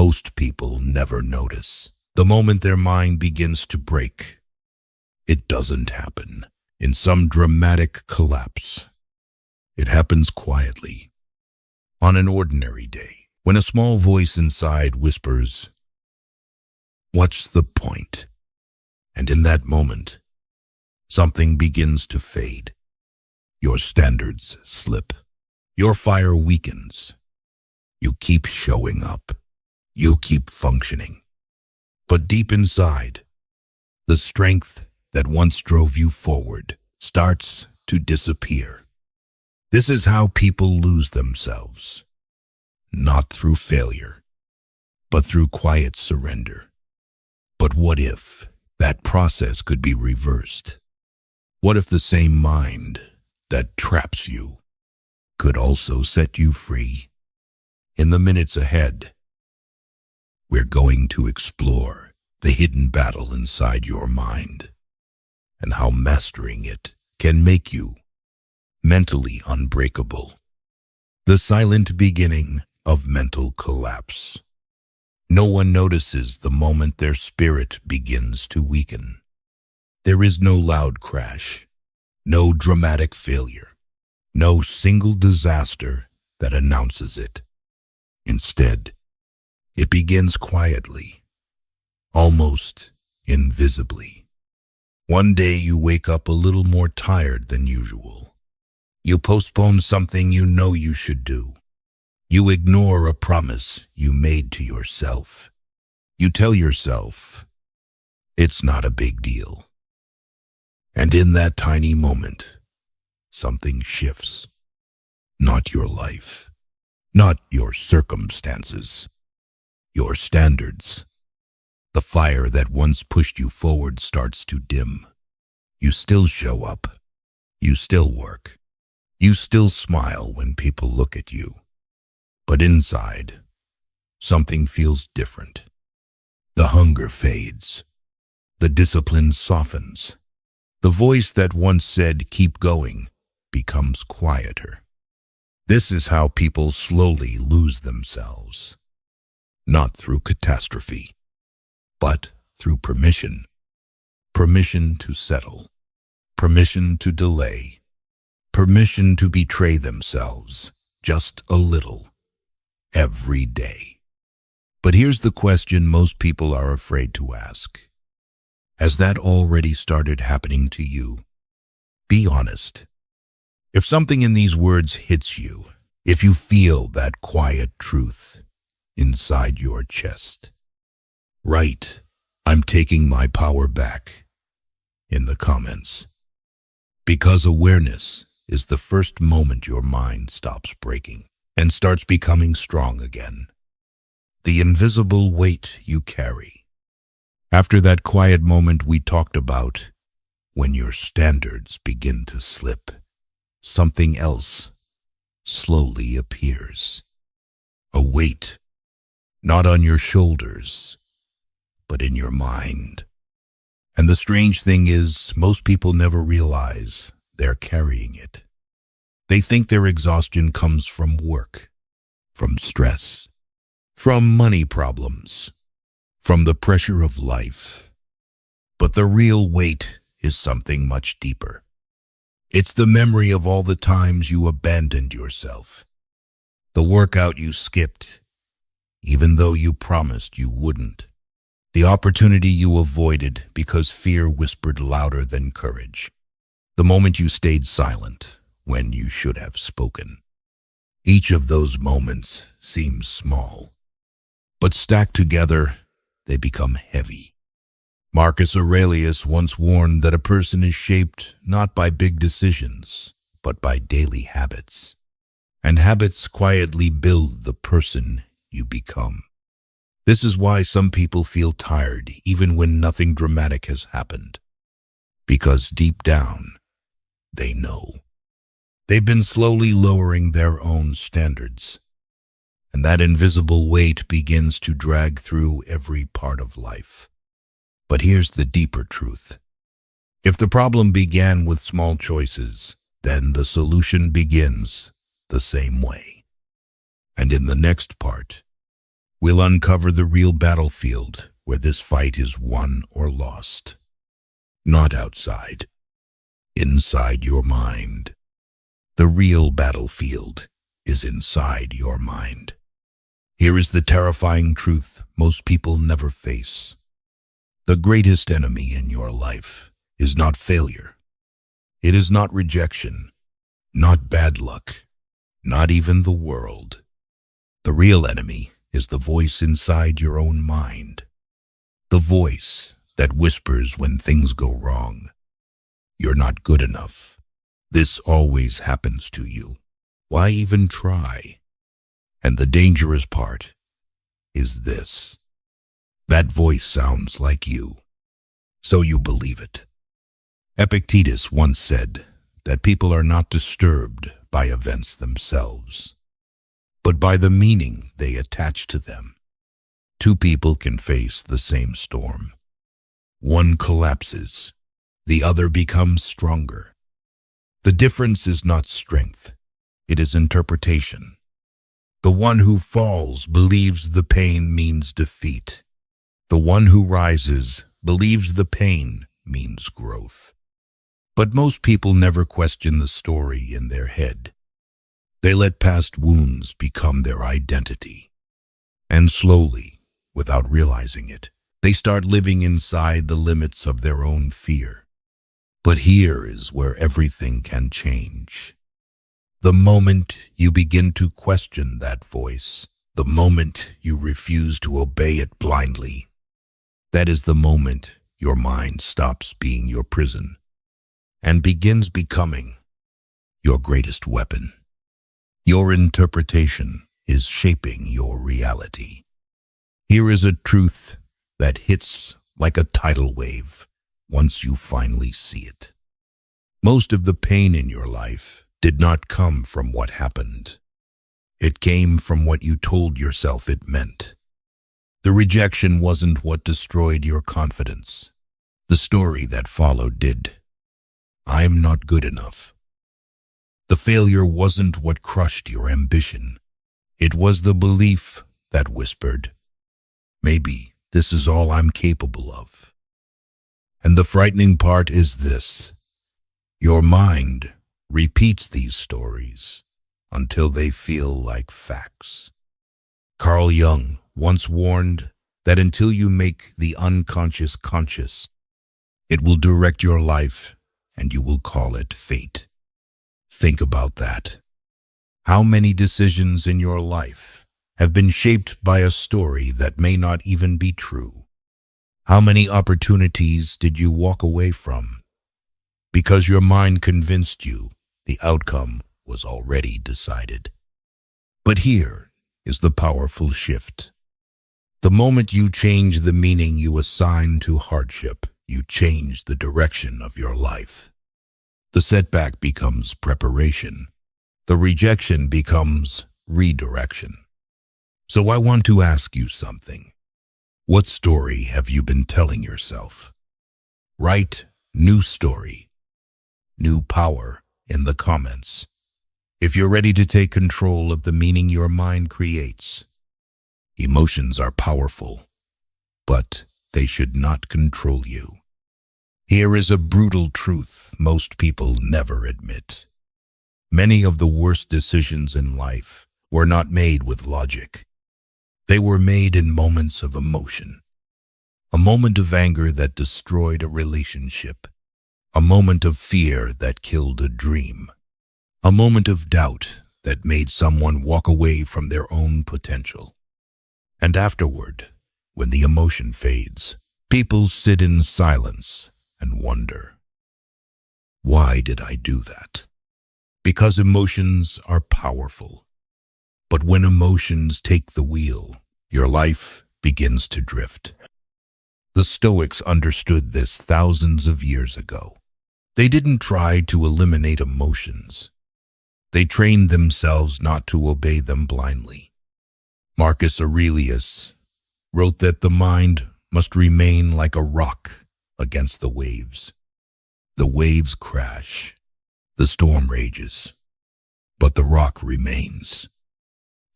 most people never notice. The moment their mind begins to break, it doesn't happen in some dramatic collapse. It happens quietly, on an ordinary day, when a small voice inside whispers, "What's the point?" And in that moment, something begins to fade. Your standards slip. Your fire weakens. You keep showing up. You keep functioning. But deep inside, the strength that once drove you forward starts to disappear. This is how people lose themselves. Not through failure, but through quiet surrender. But what if that process could be reversed? What if the same mind that traps you could also set you free? In the minutes ahead, we're going to explore the hidden battle inside your mind and how mastering it can make you mentally unbreakable. The silent beginning of mental collapse. No one notices the moment their spirit begins to weaken. There is no loud crash, no dramatic failure, no single disaster that announces it. Instead, it begins quietly, almost invisibly. One day you wake up a little more tired than usual. You postpone something you know you should do. You ignore a promise you made to yourself. You tell yourself, it's not a big deal. And in that tiny moment, something shifts. Not your life, not your circumstances, your standards. The fire that once pushed you forward starts to dim. You still show up. You still work. You still smile when people look at you. But inside, something feels different. The hunger fades. The discipline softens. The voice that once said, "Keep going," becomes quieter. This is how people slowly lose themselves. Not through catastrophe, but through permission. Permission to settle. Permission to delay. Permission to betray themselves just a little. Every day. But here's the question most people are afraid to ask. Has that already started happening to you? Be honest. If something in these words hits you, if you feel that quiet truth inside your chest, write, "I'm taking my power back," in the comments. Because awareness is the first moment your mind stops breaking and starts becoming strong again. The invisible weight you carry. After that quiet moment we talked about, when your standards begin to slip, something else slowly appears. A weight, not on your shoulders, but in your mind. And the strange thing is, most people never realize they're carrying it. They think their exhaustion comes from work, from stress, from money problems, from the pressure of life. But the real weight is something much deeper. It's the memory of all the times you abandoned yourself, the workout you skipped, even though you promised you wouldn't, the opportunity you avoided because fear whispered louder than courage, the moment you stayed silent when you should have spoken. Each of those moments seems small, but stacked together, they become heavy. Marcus Aurelius once warned that a person is shaped not by big decisions, but by daily habits. And habits quietly build the person you become. This is why some people feel tired even when nothing dramatic has happened. Because deep down, they know. They've been slowly lowering their own standards. And that invisible weight begins to drag through every part of life. But here's the deeper truth. If the problem began with small choices, then the solution begins the same way. And in the next part, We'll uncover the real battlefield where this fight is won or lost. Not outside, inside your mind. The real battlefield is inside your mind. Here is the terrifying truth most people never face. The greatest enemy in your life is not failure. It is not rejection, not bad luck, not even the world. The real enemy is the voice inside your own mind. The voice that whispers when things go wrong. You're not good enough. This always happens to you. Why even try? And the dangerous part is this. That voice sounds like you, so you believe it. Epictetus once said that people are not disturbed by events themselves, but by the meaning they attach to them. Two people can face the same storm. One collapses, the other becomes stronger. The difference is not strength, it is interpretation. The one who falls believes the pain means defeat. The one who rises believes the pain means growth. But most people never question the story in their head. They let past wounds become their identity. And slowly, without realizing it, they start living inside the limits of their own fear. But here is where everything can change. The moment you begin to question that voice, the moment you refuse to obey it blindly, that is the moment your mind stops being your prison and begins becoming your greatest weapon. Your interpretation is shaping your reality. Here is a truth that hits like a tidal wave once you finally see it. Most of the pain in your life did not come from what happened. It came from what you told yourself it meant. The rejection wasn't what destroyed your confidence. The story that followed did. I'm not good enough. The failure wasn't what crushed your ambition. It was the belief that whispered, maybe this is all I'm capable of. And the frightening part is this. Your mind repeats these stories until they feel like facts. Carl Jung once warned that until you make the unconscious conscious, it will direct your life and you will call it fate. Think about that. How many decisions in your life have been shaped by a story that may not even be true? How many opportunities did you walk away from because your mind convinced you the outcome was already decided? But here is the powerful shift. The moment you change the meaning you assign to hardship, you change the direction of your life. The setback becomes preparation. The rejection becomes redirection. So I want to ask you something. What story have you been telling yourself? Write new story, new power in the comments. If you're ready to take control of the meaning your mind creates. Emotions are powerful, but they should not control you. Here is a brutal truth most people never admit. Many of the worst decisions in life were not made with logic. They were made in moments of emotion. A moment of anger that destroyed a relationship. A moment of fear that killed a dream. A moment of doubt that made someone walk away from their own potential. And afterward, when the emotion fades, people sit in silence and wonder, why did I do that? Because emotions are powerful. But when emotions take the wheel, your life begins to drift. The Stoics understood this thousands of years ago. They didn't try to eliminate emotions. They trained themselves not to obey them blindly. Marcus Aurelius wrote that the mind must remain like a rock against the waves. The waves crash, the storm rages, but the rock remains.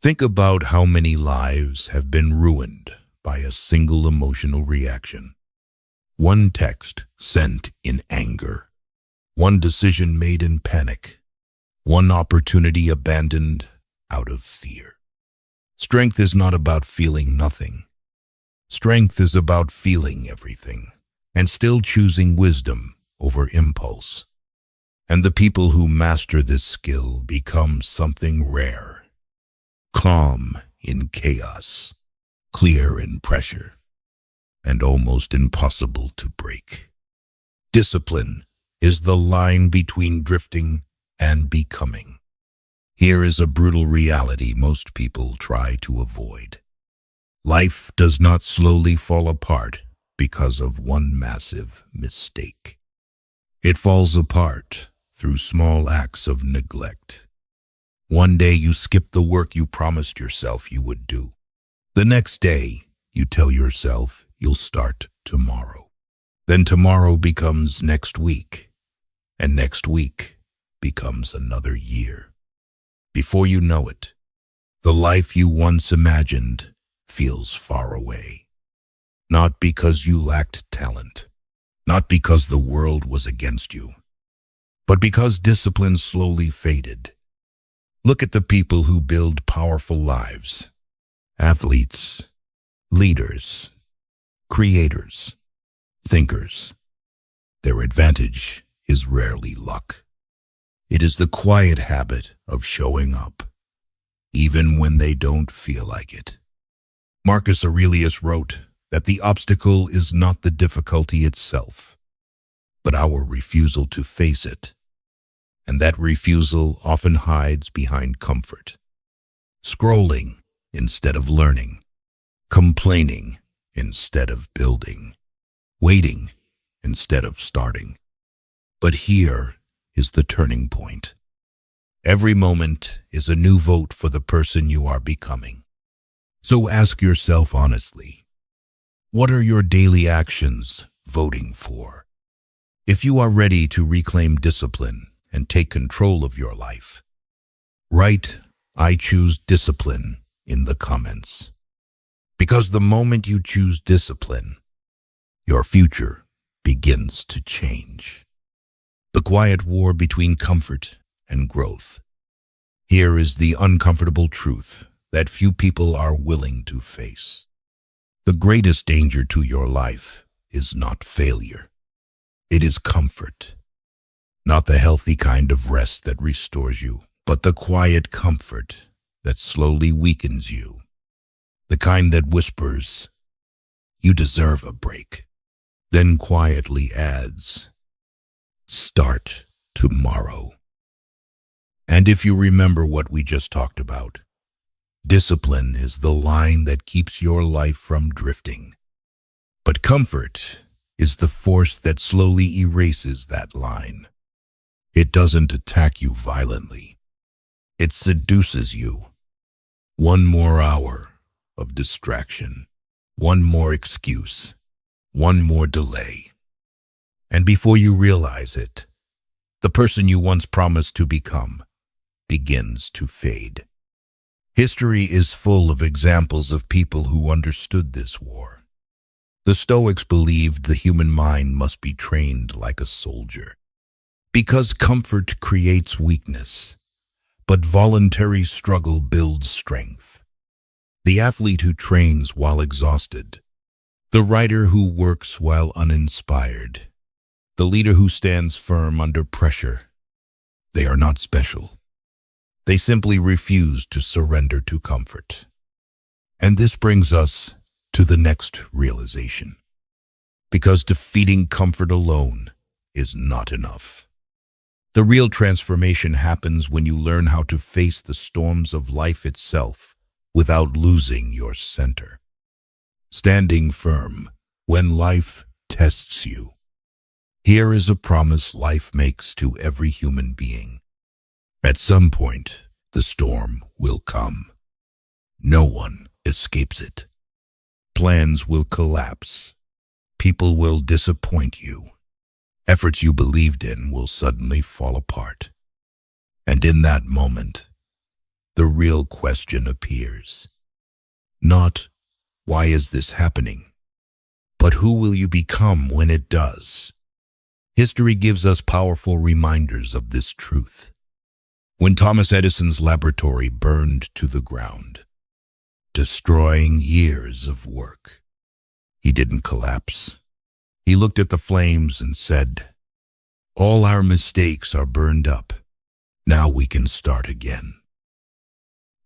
Think about how many lives have been ruined by a single emotional reaction. One text sent in anger, one decision made in panic, one opportunity abandoned out of fear. Strength is not about feeling nothing. Strength is about feeling everything and still choosing wisdom over impulse. And the people who master this skill become something rare. Calm in chaos, clear in pressure, and almost impossible to break. Discipline is the line between drifting and becoming. Here is a brutal reality most people try to avoid. Life does not slowly fall apart because of one massive mistake. It falls apart through small acts of neglect. One day you skip the work you promised yourself you would do. The next day you tell yourself you'll start tomorrow. Then tomorrow becomes next week, and next week becomes another year. Before you know it, the life you once imagined feels far away. Not because you lacked talent, not because the world was against you, but because discipline slowly faded. Look at the people who build powerful lives. Athletes, leaders, creators, thinkers. Their advantage is rarely luck. It is the quiet habit of showing up, even when they don't feel like it. Marcus Aurelius wrote that the obstacle is not the difficulty itself, but our refusal to face it. And that refusal often hides behind comfort. Scrolling instead of learning, complaining instead of building, waiting instead of starting. But here is the turning point. Every moment is a new vote for the person you are becoming. So ask yourself honestly, what are your daily actions voting for? If you are ready to reclaim discipline and take control of your life, write, "I choose discipline" in the comments. Because the moment you choose discipline, your future begins to change. The quiet war between comfort and growth. Here is the uncomfortable truth that few people are willing to face. The greatest danger to your life is not failure. It is comfort. Not the healthy kind of rest that restores you, but the quiet comfort that slowly weakens you. The kind that whispers, "You deserve a break," then quietly adds, "Start tomorrow." And if you remember what we just talked about, discipline is the line that keeps your life from drifting. But comfort is the force that slowly erases that line. It doesn't attack you violently. It seduces you. One more hour of distraction, one more excuse, one more delay. And before you realize it, the person you once promised to become begins to fade. History is full of examples of people who understood this war. The Stoics believed the human mind must be trained like a soldier, because comfort creates weakness, but voluntary struggle builds strength. The athlete who trains while exhausted, the writer who works while uninspired, the leader who stands firm under pressure, they are not special. They simply refuse to surrender to comfort. And this brings us to the next realization. Because defeating comfort alone is not enough. The real transformation happens when you learn how to face the storms of life itself without losing your center. Standing firm when life tests you. Here is a promise life makes to every human being. At some point, the storm will come. No one escapes it. Plans will collapse. People will disappoint you. Efforts you believed in will suddenly fall apart. And in that moment, the real question appears. Not, why is this happening? But who will you become when it does? History gives us powerful reminders of this truth. When Thomas Edison's laboratory burned to the ground, destroying years of work, he didn't collapse. He looked at the flames and said, "All our mistakes are burned up. Now we can start again."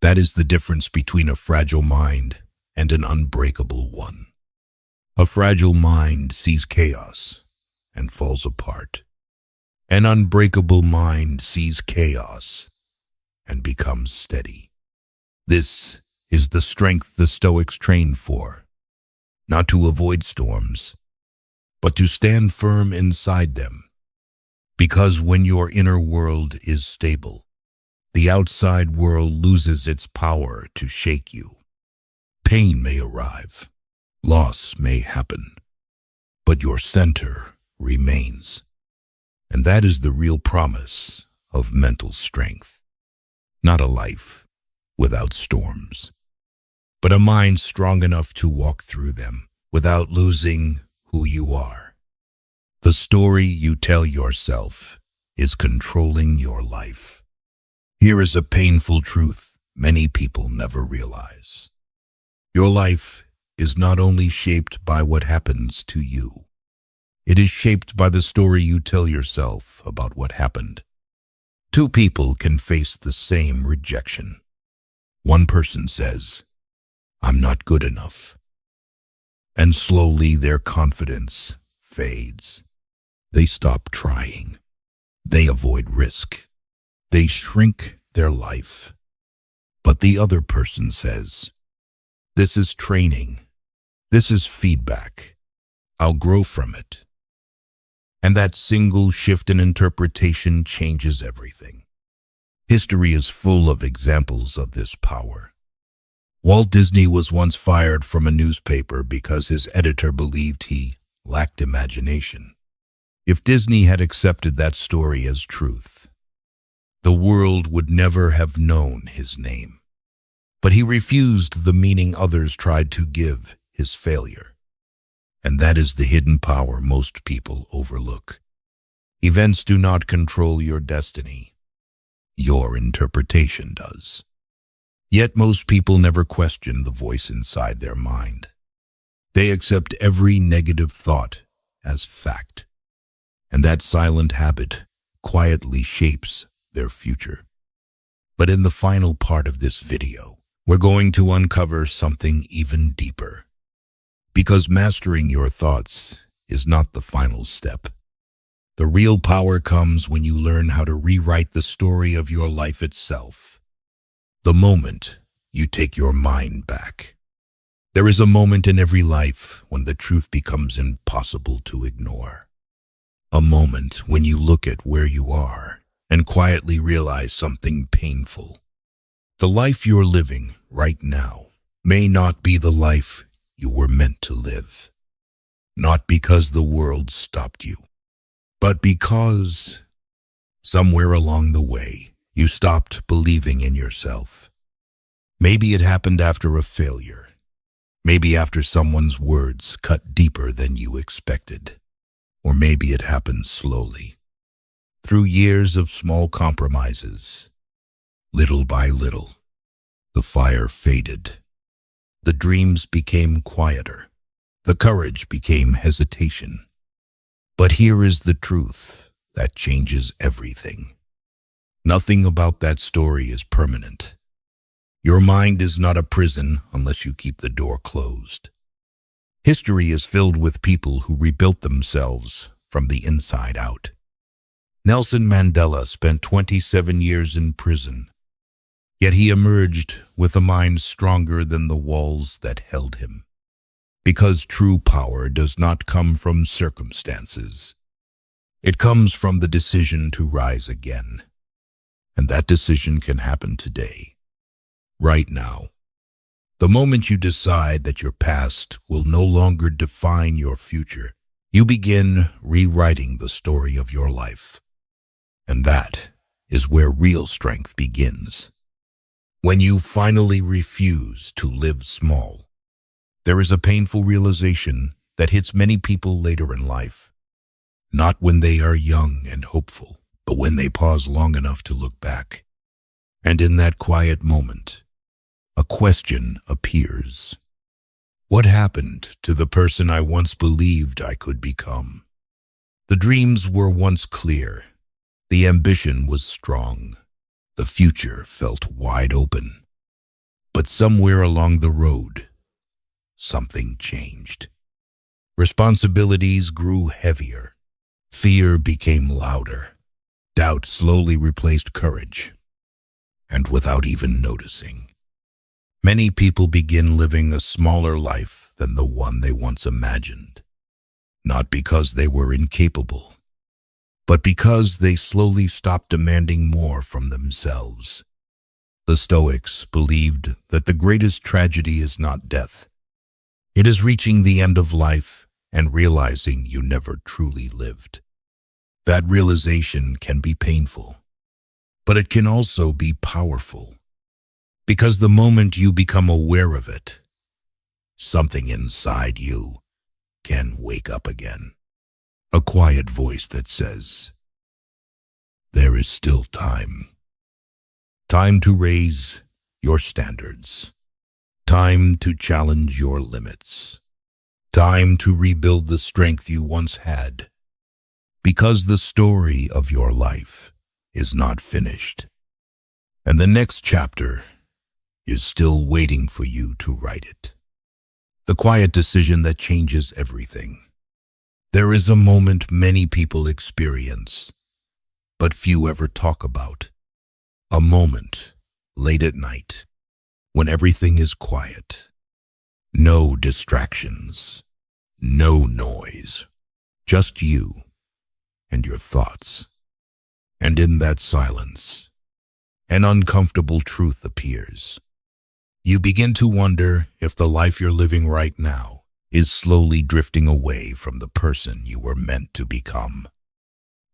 That is the difference between a fragile mind and an unbreakable one. A fragile mind sees chaos and falls apart. An unbreakable mind sees chaos and becomes steady. This is the strength the Stoics trained for, not to avoid storms, but to stand firm inside them. Because when your inner world is stable, the outside world loses its power to shake you. Pain may arrive, loss may happen, but your center remains. And that is the real promise of mental strength. Not a life without storms, but a mind strong enough to walk through them without losing who you are. The story you tell yourself is controlling your life. Here is a painful truth many people never realize. Your life is not only shaped by what happens to you, it is shaped by the story you tell yourself about what happened. Two people can face the same rejection. One person says, "I'm not good enough." And slowly their confidence fades. They stop trying. They avoid risk. They shrink their life. But the other person says, "This is training. This is feedback. I'll grow from it." And that single shift in interpretation changes everything. History is full of examples of this power. Walt Disney was once fired from a newspaper because his editor believed he lacked imagination. If Disney had accepted that story as truth, the world would never have known his name. But he refused the meaning others tried to give his failure. And that is the hidden power most people overlook. Events do not control your destiny. Your interpretation does. Yet most people never question the voice inside their mind. They accept every negative thought as fact. And that silent habit quietly shapes their future. But in the final part of this video, we're going to uncover something even deeper. Because mastering your thoughts is not the final step. The real power comes when you learn how to rewrite the story of your life itself. The moment you take your mind back. There is a moment in every life when the truth becomes impossible to ignore. A moment when you look at where you are and quietly realize something painful. The life you're living right now may not be the life you were meant to live. Not because the world stopped you, but because somewhere along the way you stopped believing in yourself. Maybe it happened after a failure. Maybe after someone's words cut deeper than you expected. Or maybe it happened slowly, through years of small compromises. Little by little, the fire faded. The dreams became quieter. The courage became hesitation. But here is the truth that changes everything. Nothing about that story is permanent. Your mind is not a prison unless you keep the door closed. History is filled with people who rebuilt themselves from the inside out. Nelson Mandela spent 27 years in prison, yet he emerged with a mind stronger than the walls that held him. Because true power does not come from circumstances. It comes from the decision to rise again. And that decision can happen today, right now. The moment you decide that your past will no longer define your future, you begin rewriting the story of your life. And that is where real strength begins. When you finally refuse to live small, there is a painful realization that hits many people later in life. Not when they are young and hopeful, but when they pause long enough to look back. And in that quiet moment, a question appears. What happened to the person I once believed I could become? The dreams were once clear. The ambition was strong. The future felt wide open. But somewhere along the road, something changed. Responsibilities grew heavier. Fear became louder. Doubt slowly replaced courage. And without even noticing, many people begin living a smaller life than the one they once imagined. Not because they were incapable, but because they slowly stopped demanding more from themselves. The Stoics believed that the greatest tragedy is not death. It is reaching the end of life and realizing you never truly lived. That realization can be painful, but it can also be powerful. Because the moment you become aware of it, something inside you can wake up again. A quiet voice that says, there is still time. Time to raise your standards. Time to challenge your limits. Time to rebuild the strength you once had. Because the story of your life is not finished. And the next chapter is still waiting for you to write it. The quiet decision that changes everything. There is a moment many people experience, but few ever talk about. A moment late at night when everything is quiet. No distractions, no noise, just you and your thoughts. And in that silence, an uncomfortable truth appears. You begin to wonder if the life you're living right now is slowly drifting away from the person you were meant to become.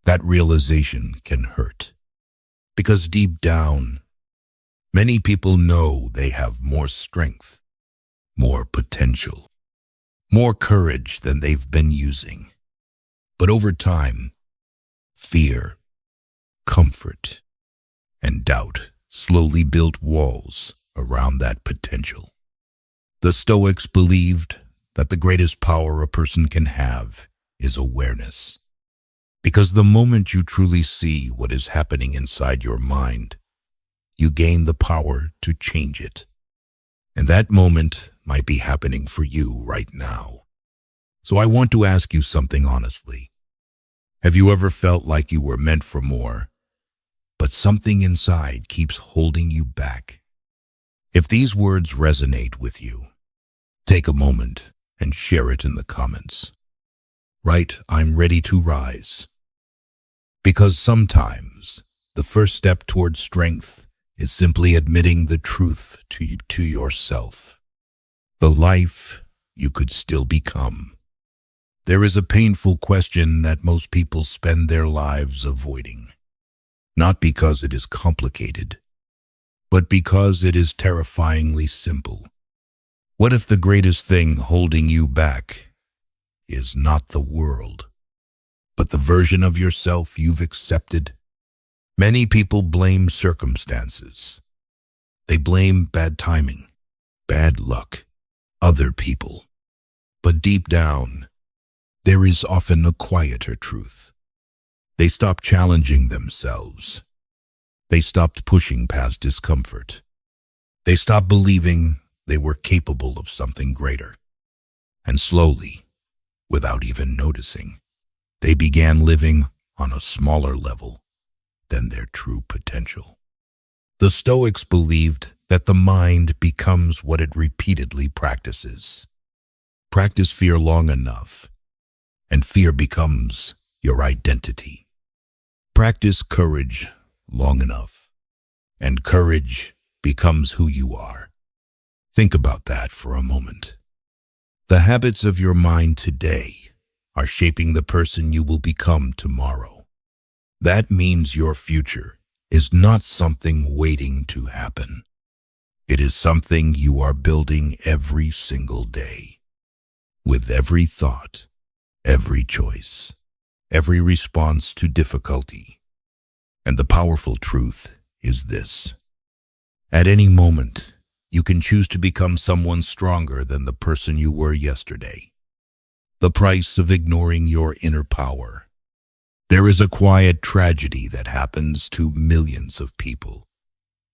That realization can hurt, because deep down, many people know they have more strength, more potential, more courage than they've been using. But over time, fear, comfort, and doubt slowly built walls around that potential. The Stoics believed that the greatest power a person can have is awareness. Because the moment you truly see what is happening inside your mind, you gain the power to change it. And that moment might be happening for you right now. So I want to ask you something honestly. Have you ever felt like you were meant for more, but something inside keeps holding you back? If these words resonate with you, take a moment and share it in the comments. Write, I'm ready to rise. Because sometimes the first step towards strength is simply admitting the truth to yourself. The life you could still become. There is a painful question that most people spend their lives avoiding. Not because it is complicated, but because it is terrifyingly simple. What if the greatest thing holding you back is not the world, but the version of yourself you've accepted? Many people blame circumstances. They blame bad timing, bad luck, other people. But deep down, there is often a quieter truth. They stopped challenging themselves. They stopped pushing past discomfort. They stopped believing they were capable of something greater. And slowly, without even noticing, they began living on a smaller level than their true potential. The Stoics believed that the mind becomes what it repeatedly practices. Practice fear long enough, and fear becomes your identity. Practice courage long enough, and courage becomes who you are. Think about that for a moment. The habits of your mind today are shaping the person you will become tomorrow. That means your future is not something waiting to happen. It is something you are building every single day, with every thought, every choice, every response to difficulty. And the powerful truth is this: at any moment, you can choose to become someone stronger than the person you were yesterday. The price of ignoring your inner power. There is a quiet tragedy that happens to millions of people,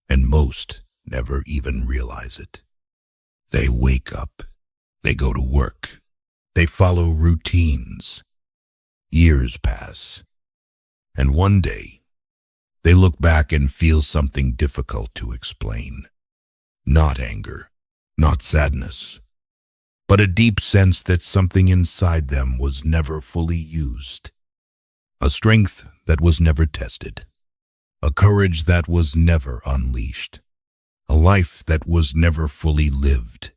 and most never even realize it. They wake up, they go to work, they follow routines. Years pass, and one day, they look back and feel something difficult to explain. Not anger, not sadness, but a deep sense that something inside them was never fully used. A strength that was never tested. A courage that was never unleashed. A life that was never fully lived.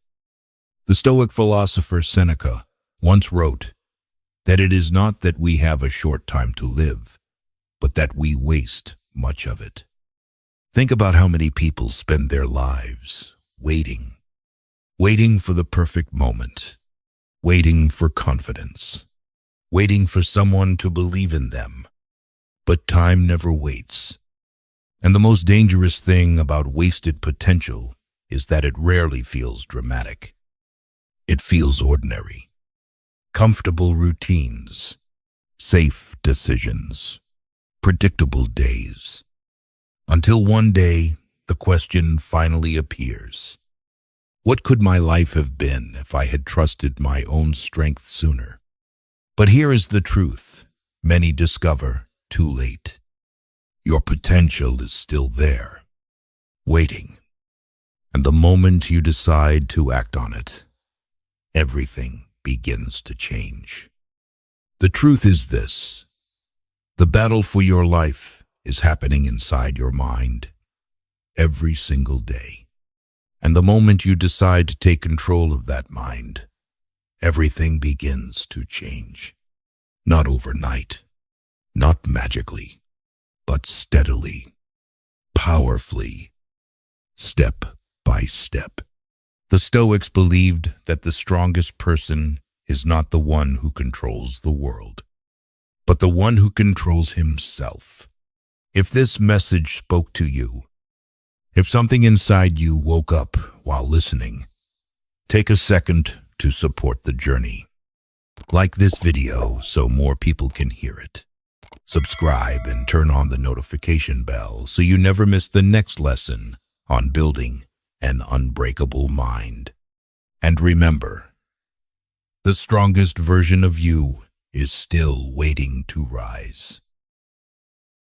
The Stoic philosopher Seneca once wrote that it is not that we have a short time to live, but that we waste much of it. Think about how many people spend their lives waiting for the perfect moment, waiting for confidence, waiting for someone to believe in them. But time never waits. And the most dangerous thing about wasted potential is that it rarely feels dramatic. It feels ordinary. Comfortable routines, safe decisions, predictable days. Until one day, the question finally appears. What could my life have been if I had trusted my own strength sooner? But here is the truth. Many discover too late. Your potential is still there, waiting. And the moment you decide to act on it, everything begins to change. The truth is this: the battle for your life is happening inside your mind every single day. And the moment you decide to take control of that mind, everything begins to change. Not overnight, not magically, but steadily, powerfully, step by step. The Stoics believed that the strongest person is not the one who controls the world, but the one who controls himself. If this message spoke to you, if something inside you woke up while listening, take a second to support the journey. Like this video so more people can hear it. Subscribe and turn on the notification bell so you never miss the next lesson on building an unbreakable mind. And remember, the strongest version of you is still waiting to rise.